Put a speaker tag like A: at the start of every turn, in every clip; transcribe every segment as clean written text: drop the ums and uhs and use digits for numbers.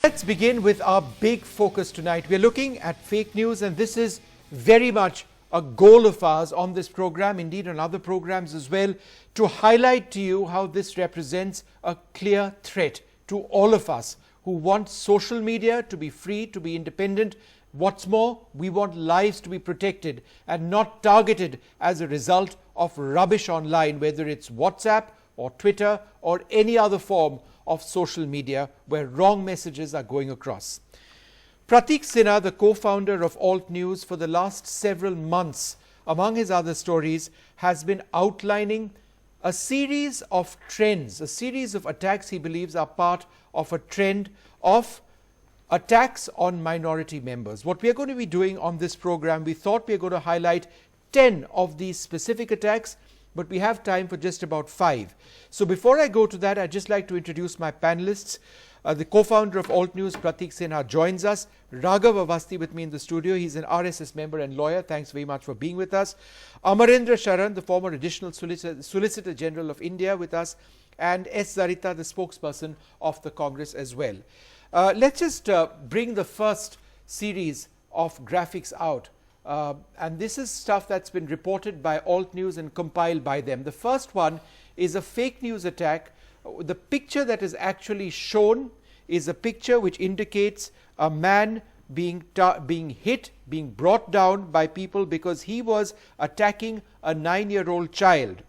A: Let's begin with our big focus tonight. We're looking at fake news, and this is very much a goal of ours on this program, indeed on other programs as well, to highlight to you how this represents a clear threat to all of us who want social media to be free, to be independent. What's more, we want lives to be protected and not targeted as a result of rubbish online, whether it's WhatsApp or Twitter or any other form of social media where wrong messages are going across. Pratik Sinha, the co-founder of Alt News, for the last several months, among his other stories, has been outlining a series of trends, a series of attacks he believes are part of a trend of attacks on minority members. What we are going to be doing on this program, we thought we are going to highlight 10 of these specific attacks, but we have time for just about 5. So before I go to that, I'd just like to introduce my panelists. The co-founder of Alt News, Pratik Sinha, joins us. Raghav Avasti with me in the studio. He's an RSS member and lawyer. Thanks very much for being with us. Amarendra Sharan, the former Additional Solicitor General of India, with us. And S. Zarita, the spokesperson of the Congress as well. Let's just bring the first series of graphics out. And this is stuff that's been reported by Alt News and compiled by them. The first one is a fake news attack. The picture that is actually shown is a picture which indicates a man being hit, being brought down by people because he was attacking a 9-year-old child.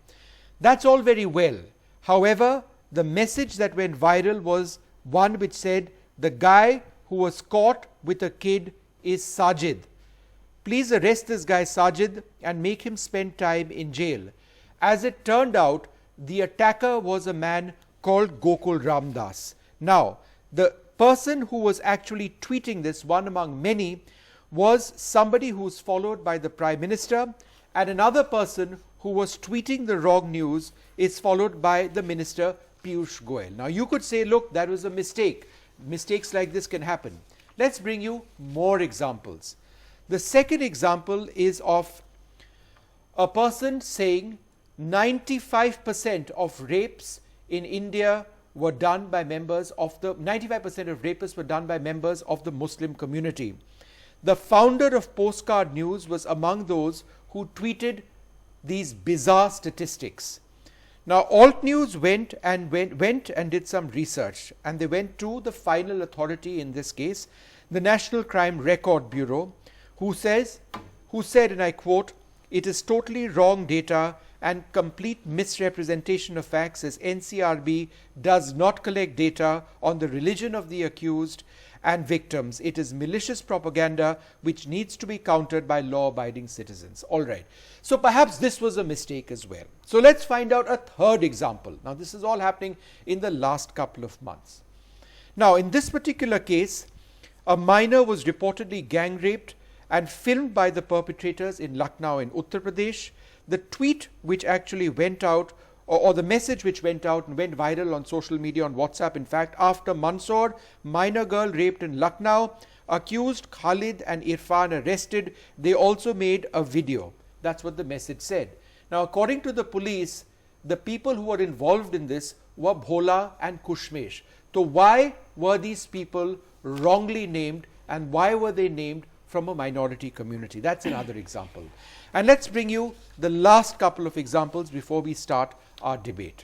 A: That's all very well. However, the message that went viral was one which said, the guy who was caught with a kid is Sajid. Please arrest this guy Sajid and make him spend time in jail. As it turned out, the attacker was a man called Gokul Ramdas. Now, the person who was actually tweeting this, one among many, was somebody who was followed by the Prime Minister, and another person who was tweeting the wrong news is followed by the Minister Piyush Goyal. Now, you could say, look, that was a mistake. Mistakes like this can happen. Let's bring you more examples. The second example is of a person saying 95% of rapes in India were done by members of the 95% of rapists were done by members of the Muslim community. The founder of Postcard News was among those who tweeted these bizarre statistics. Now, Alt News went and did some research, and they went to the final authority in this case, the National Crime Record Bureau, who said, and I quote, "It is totally wrong data and complete misrepresentation of facts, as NCRB does not collect data on the religion of the accused and victims. It is malicious propaganda which needs to be countered by law-abiding citizens." All right. So perhaps this was a mistake as well. So let's find out a third example. Now, this is all happening in the last couple of months. Now, in this particular case, a minor was reportedly gang raped and filmed by the perpetrators in Lucknow in Uttar Pradesh. The tweet which actually went out, or the message which went out and went viral on social media, on WhatsApp, in fact, after Mansoor, minor girl raped in Lucknow, accused Khalid and Irfan arrested, they also made a video. That's what the message said. Now, according to the police, the people who were involved in this were Bhola and Kushmesh. So why were these people wrongly named, and why were they named from a minority community? That's another example. And let's bring you the last couple of examples before we start our debate.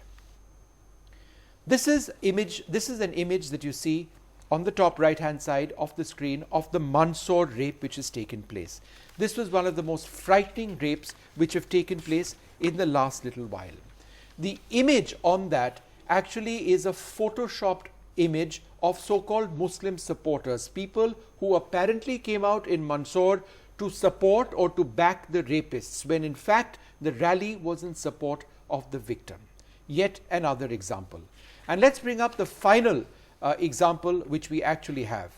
A: This is an image that you see on the top right hand side of the screen of the Mansoor rape which has taken place. This was one of the most frightening rapes which have taken place in the last little while. The image on that actually is a photoshopped image of so-called Muslim supporters, people who apparently came out in Mansoor to support or to back the rapists, when in fact the rally was in support of the victim. Yet another example. And let's bring up the final example which we actually have.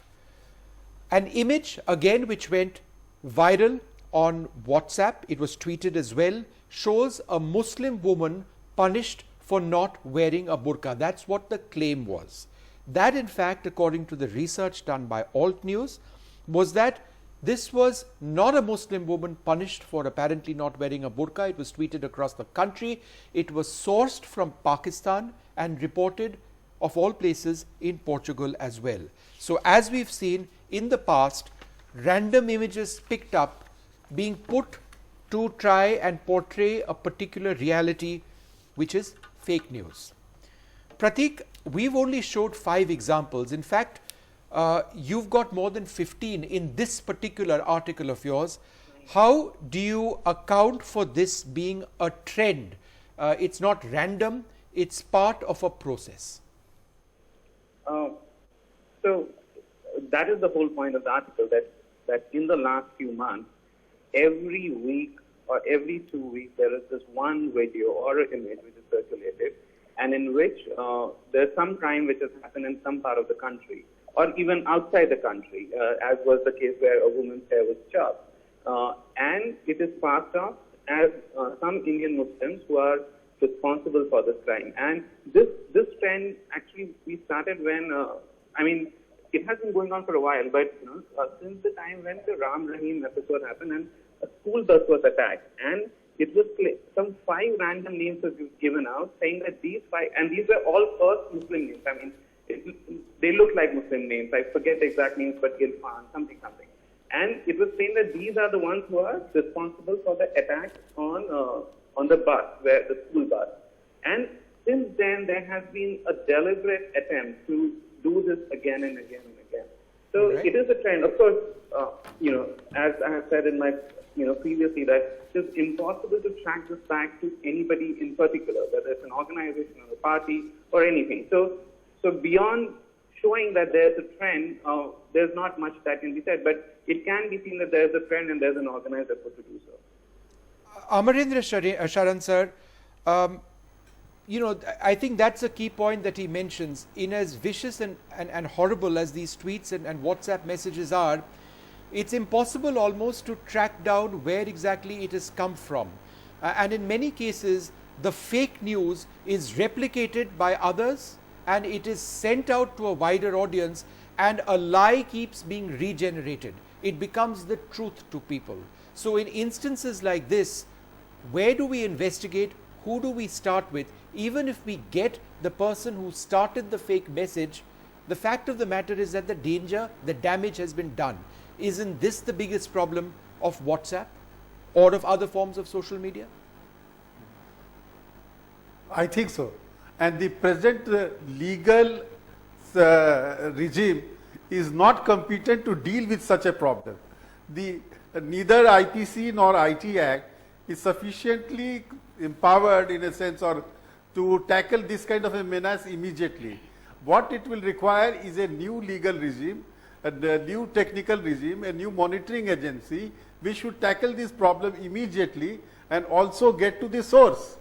A: An image again which went viral on WhatsApp, it was tweeted as well, shows a Muslim woman punished for not wearing a burqa. That's what the claim was. That, in fact, according to the research done by Alt News, was that this was not a Muslim woman punished for apparently not wearing a burqa. It was tweeted across the country. It was sourced from Pakistan and reported of all places in Portugal as well. So as we've seen in the past, random images picked up being put to try and portray a particular reality, which is fake news. Pratik, we've only showed 5 examples. In fact, you've got more than 15 in this particular article of yours. How do you account for this being a trend? It's not random, it's part of a process.
B: So that is the whole point of the article, that in the last few months, every week or every 2 weeks, there is this one video or an image which is circulated, and in which there's some crime which has happened in some part of the country, or even outside the country, as was the case where a woman's hair was chopped. And it is passed off as some Indian Muslims who are responsible for this crime. And this trend actually we started when, it has been going on for a while, but since the time when the Ram Rahim episode happened and a school bus was attacked, and it was some 5 random names were given out, saying that these 5, and these were all first Muslim names. I mean, they look like Muslim names. I forget the exact names, but Irfan, something. And it was saying that these are the ones who are responsible for the attack on the bus, the school bus. And since then, there has been a deliberate attempt to do this again and again and again. So It is a trend. Of course, as I have said in my previously, that it's impossible to track this back to anybody in particular, whether it's an organization or a party or anything. So beyond showing that there's a trend, there's not much that can be said, but it can be seen that there's a trend and there's an organized effort to do so.
A: Amarendra Sharan sir, I think that's a key point that he mentions. In as vicious and horrible as these tweets and WhatsApp messages are, it's impossible almost to track down where exactly it has come from. And in many cases, the fake news is replicated by others and it is sent out to a wider audience, and a lie keeps being regenerated. It becomes the truth to people. So in instances like this, where do we investigate? Who do we start with? Even if we get the person who started the fake message, the fact of the matter is that the damage has been done. Isn't this the biggest problem of WhatsApp or of other forms of social media?
C: I think so. And the present legal regime is not competent to deal with such a problem. Neither IPC nor IT Act is sufficiently empowered in a sense or to tackle this kind of a menace immediately. What it will require is a new legal regime, a new technical regime, a new monitoring agency which should tackle this problem immediately and also get to the source.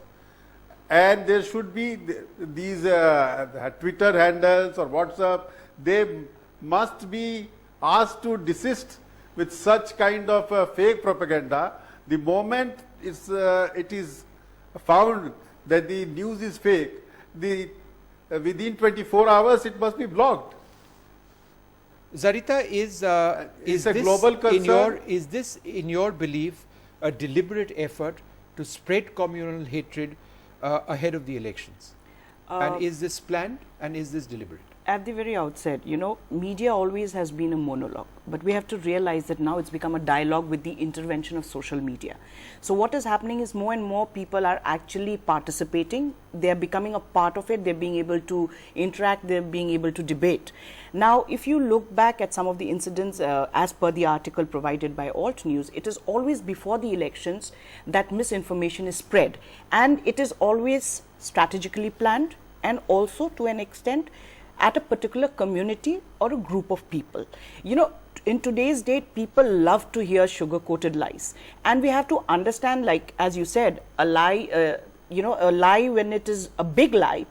C: And there should be these Twitter handles or WhatsApp, they must be asked to desist with such kind of fake propaganda. The moment it is found that the news is fake, within 24 hours it must be blocked.
A: Zarita, is
C: a global concern.
A: Is this, in your belief, a deliberate effort to spread communal hatred ahead of the elections? And is this planned and is this deliberate?
D: At the very outset, media always has been a monologue, but we have to realize that now it's become a dialogue with the intervention of social media. So what is happening is more and more people are actually participating. They're becoming a part of it. They're being able to interact. They're being able to debate. Now, if you look back at some of the incidents, as per the article provided by Alt News, it is always before the elections that misinformation is spread. And it is always strategically planned and also to an extent at a particular community or a group of people. In today's date, people love to hear sugar-coated lies. And we have to understand, like, as you said, a lie, a lie when it is a big lie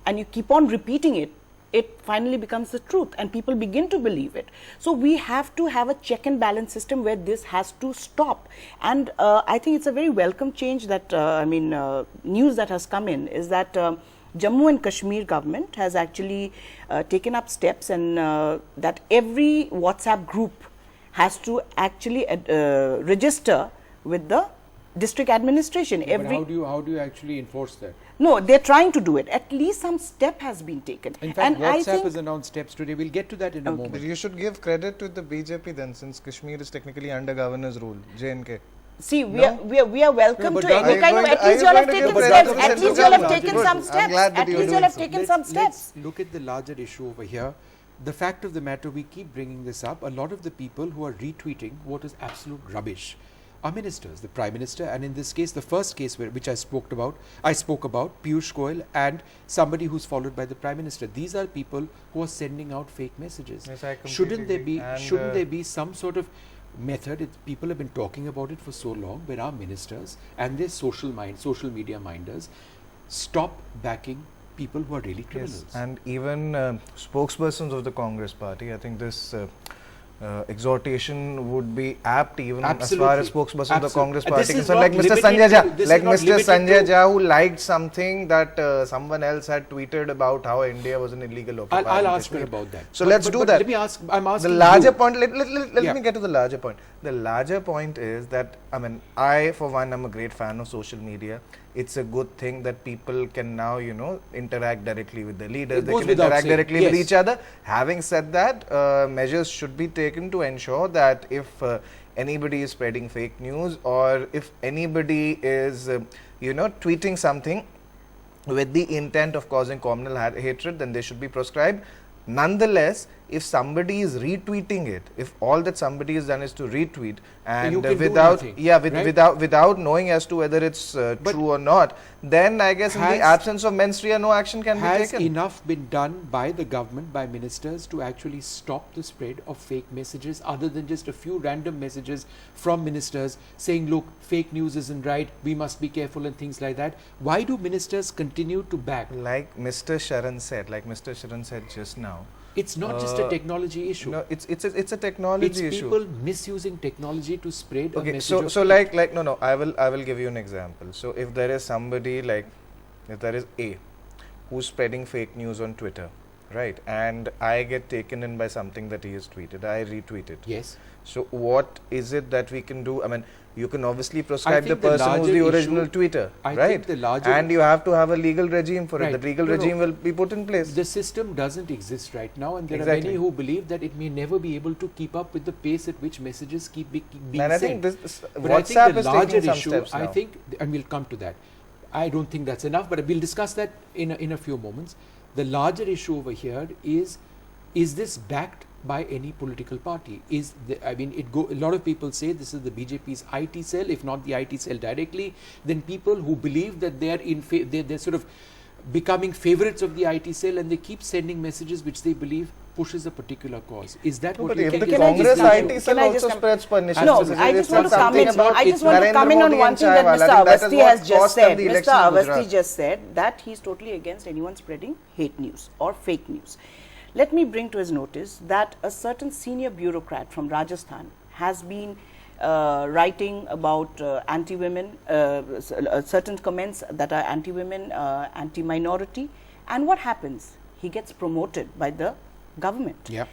D: and you keep on repeating it, it finally becomes the truth and people begin to believe it. So we have to have a check and balance system where this has to stop. And I think it's a very welcome change that, news that has come in is that Jammu and Kashmir government has actually taken up steps, and that every WhatsApp group has to actually register with the district administration.
A: But how do you actually enforce that?
D: No, they're trying to do it. At least some step has been taken.
A: In fact, WhatsApp has announced steps today. We'll get to that in a moment.
E: But you should give credit to the BJP then, since Kashmir is technically under governor's rule, J&K.
D: See, we are welcome
A: No,
D: to
A: but
D: any kind of, at least you all have taken steps. At least you all have taken some steps. At least you all have taken some steps.
A: Let's look at the larger issue over here. The fact of the matter, we keep bringing this up, a lot of the people who are retweeting what is absolute rubbish are ministers, the Prime Minister, and in this case, the first case which I spoke about, Piyush Goyal, and somebody who's followed by the Prime Minister. These are people who are sending out fake messages.
E: Yes, I completely
A: Shouldn't there
E: agree.
A: be some sort of method? People have been talking about it for so long, where our ministers and their social media minders stop backing people who are really criminals.
E: Yes, and even spokespersons of the Congress party, I think this exhortation would be apt even as far as spokespersons of the Congress party. So like Mr. Sanjay Jha, who liked something that someone else had tweeted about how India was an illegal occupation.
A: I'll ask you about that.
E: So let's do that.
A: Let me ask. I'm asking
E: the larger
A: you.
E: point. Let me get to the larger point. The larger point is that, I mean, I for one am a great fan of social media. It's a good thing that people can now, interact directly with the leaders. They can interact directly with each other. Having said that, measures should be taken to ensure that if anybody is spreading fake news, or if anybody is, tweeting something with the intent of causing communal hatred, then they should be proscribed. Nonetheless, if somebody is retweeting it, if all that somebody has done is to retweet, and without knowing as to whether it's true or not, then I guess in the absence of mens rea, no action can be taken.
A: Has enough been done by the government, by ministers, to actually stop the spread of fake messages, other than just a few random messages from ministers saying, look, fake news isn't right, we must be careful, and things like that? Why do ministers continue to back?
E: Like Mr. Sharan said just now,
A: it's not just a technology issue.
E: No, it's a technology issue.
A: It's people misusing technology to spread a message.
E: So I will give you an example. So if there is somebody if there is A who's spreading fake news on Twitter, right, and I get taken in by something that he has tweeted, I retweet it.
A: Yes.
E: So what is it that we can do? I mean, you can obviously proscribe the person who's the original tweeter, right? And you have to have a legal regime for it. The legal regime will be put in place.
A: The system doesn't exist right now, and there are many who believe that it may never be able to keep up with the pace at which messages keep being sent.
E: I think
A: WhatsApp is taking some steps now. I think, and we'll come to that. I don't think that's enough, but we'll discuss that in a few moments. The larger issue over here is this backed by any political party? A lot of people say this is the BJP's IT cell, if not the IT cell directly. Then people who believe that they are they're sort of becoming favorites of the IT cell, and they keep sending messages which they believe pushes a particular cause. Is that what you
E: think? The Congress IT cell also spreads pernicious messages.
D: No, I just want to come in on one thing that Mr. Awasthi has just said. Mr. Awasthi just said that he's totally against anyone spreading hate news or fake news. Let me bring to his notice that a certain senior bureaucrat from Rajasthan has been writing about anti-women, certain comments that are anti-women, anti-minority, and what happens? He gets promoted by the government.
A: Yeah.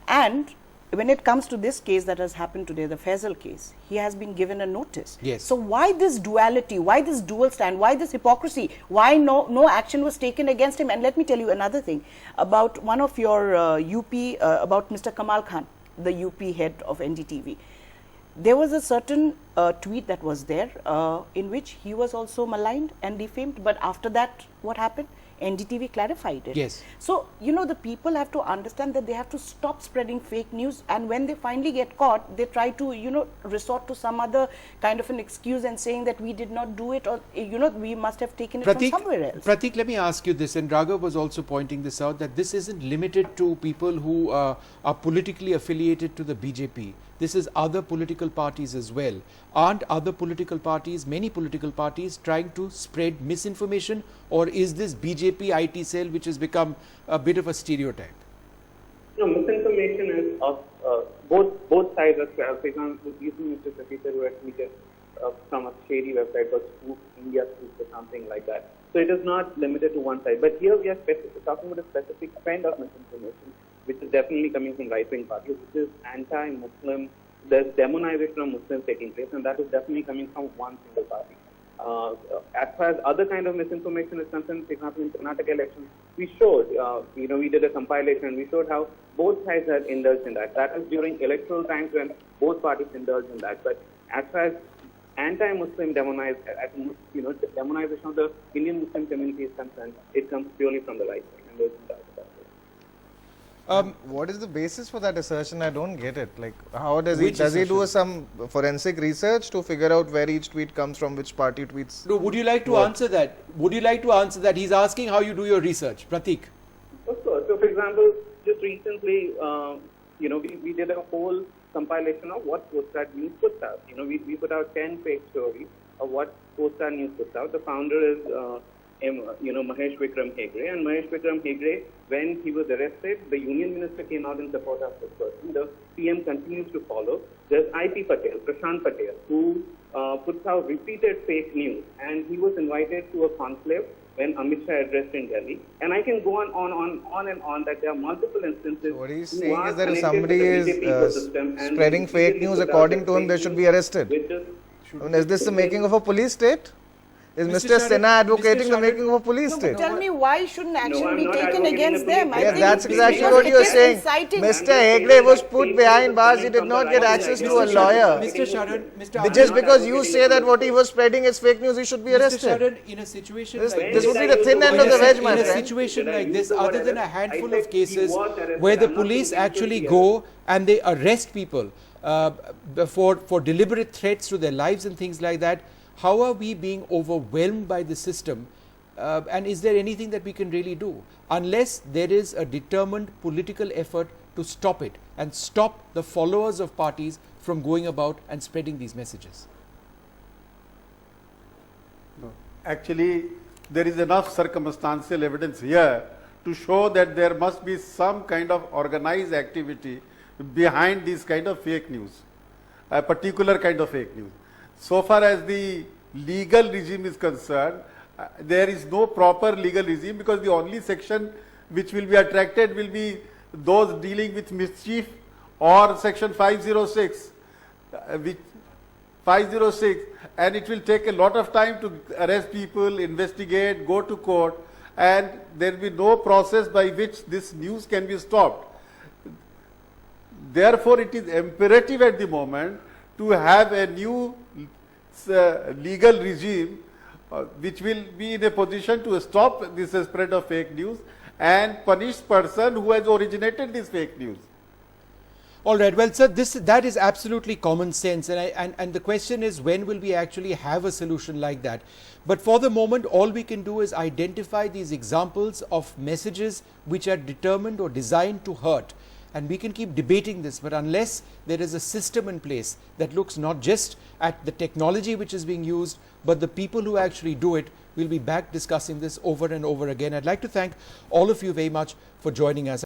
D: And when it comes to this case that has happened today, the Faisal case, he has been given a notice.
A: Yes.
D: So why this duality? Why this dual stand? Why this hypocrisy? Why no action was taken against him? And let me tell you another thing about one of your UP, about Mr. Kamal Khan, the UP head of NDTV. There was a certain tweet that was there in which he was also maligned and defamed. But after that, what happened? NDTV clarified it.
A: Yes.
D: So, the people have to understand that they have to stop spreading fake news, and when they finally get caught, they try to, resort to some other kind of an excuse and saying that we did not do it, or, we must have taken it from somewhere else.
A: Pratik, let me ask you this, and Raghav was also pointing this out, that this isn't limited to people who are politically affiliated to the BJP. This is other political parties as well. Aren't other political parties, many political parties, trying to spread misinformation, or is this BJP IT cell which has become a bit of a stereotype?
B: No, misinformation is of both sides. For example, using Mr. Safisar who had tweeted from a shady website or India Spook or something like that. So it is not limited to one side. But here we are talking about a specific kind of misinformation, which is definitely coming from right-wing parties, which is anti-Muslim, there's demonization of Muslims taking place, and that is definitely coming from one single party. As far as other kind of misinformation is concerned, for example, in Karnataka elections, we showed, we did a compilation, we showed how both sides had indulged in that. That is during electoral times when both parties indulged in that. But as far as anti-Muslim demonization of the Indian Muslim community is concerned, it comes purely from the right side, and there's no doubt about it.
E: What is the basis for that assertion? I don't get it. Like, how does
A: Which
E: he do
A: assertion?
E: some forensic research to figure out where each tweet comes from, which party tweets?
A: No, would you like to answer that? Would you like to answer that? He's asking how you do your research. Pratik.
B: Of course. So, for example, just recently, we did a whole compilation of what Postcard News puts out. We put out 10 fake stories of what Postcard News puts out. The founder is, Mahesh Vikram Hegde. And Mahesh Vikram Hegde, when he was arrested, the union minister came out in support of this person. The PM continues to follow. There's IP Patel, Prashant Patel, who puts out repeated fake news. And he was invited to a conclave when Amit Shah addressed in Delhi. And I can go on and on that there are multiple instances.
E: What he's
B: who
E: saying
B: are
E: is that if
B: connected
E: somebody
B: to the
E: is
B: BJP ecosystem and
E: spreading fake
B: repeatedly
E: news,
B: put out
E: according
B: the
E: to him,
B: fake
E: they should be
B: news,
E: arrested.
B: which is-
E: I mean, is this the making of a police state? Is
A: Mr.
E: Mr.
A: Sharan,
E: Sinha advocating
A: Mr.
E: the
A: Sharan-
E: making of a police state?
D: Tell me, why shouldn't action
B: I'm
D: be
B: not
D: taken
B: advocating
D: against
B: the
D: them?
B: police.
E: Yeah,
B: think
E: that's
B: it's
E: exactly
B: because
E: what
D: it
E: you're
D: is
E: saying.
D: inciting.
E: Mr.
B: I'm
E: Hegde
B: saying
E: was
B: that
E: put
B: things
E: behind
B: are
E: bars. He
B: coming
E: did
B: from
E: not
B: the
E: get
B: right
E: access
B: side.
E: to a
B: Mr.
E: lawyer.
A: Mr. Sharan, Mr.
E: Just
A: Anand,
E: because you say that what he was spreading is fake news, he should be
A: Mr.
E: arrested.
A: Sharan, in a situation
E: This-
A: like
E: this
A: this,
E: would be the thin end of the wedge, my
A: in a
E: friend.
A: situation
B: Did I
A: like
B: use
A: this,
B: the word
A: other than a
B: arrest?
A: handful
B: I
A: of
B: said he
A: cases
B: was arrested.
A: where the
B: I'm not
A: police
B: saying he should
A: actually
B: be
A: go and they arrest people for deliberate threats to their lives and things like that, how are we being overwhelmed by the system? And is there anything that we can really do? Unless there is a determined political effort to stop it and stop the followers of parties from going about and spreading these messages.
C: No. Actually, there is enough circumstantial evidence here to show that there must be some kind of organized activity behind this kind of fake news, a particular kind of fake news. So far as the legal regime is concerned, there is no proper legal regime, because the only section which will be attracted will be those dealing with mischief, or section 506, which 506, and it will take a lot of time to arrest people, investigate, go to court, and there will be no process by which this news can be stopped. Therefore, it is imperative at the moment to have a new legal regime which will be in a position to stop this spread of fake news and punish person who has originated this fake news.
A: All right. Well, sir, that is absolutely common sense, and the question is, when will we actually have a solution like that? But for the moment, all we can do is identify these examples of messages which are determined or designed to hurt, and we can keep debating this. But unless there is a system in place that looks not just at the technology which is being used, but the people who actually do it, we'll be back discussing this over and over again. I'd like to thank all of you very much for joining us.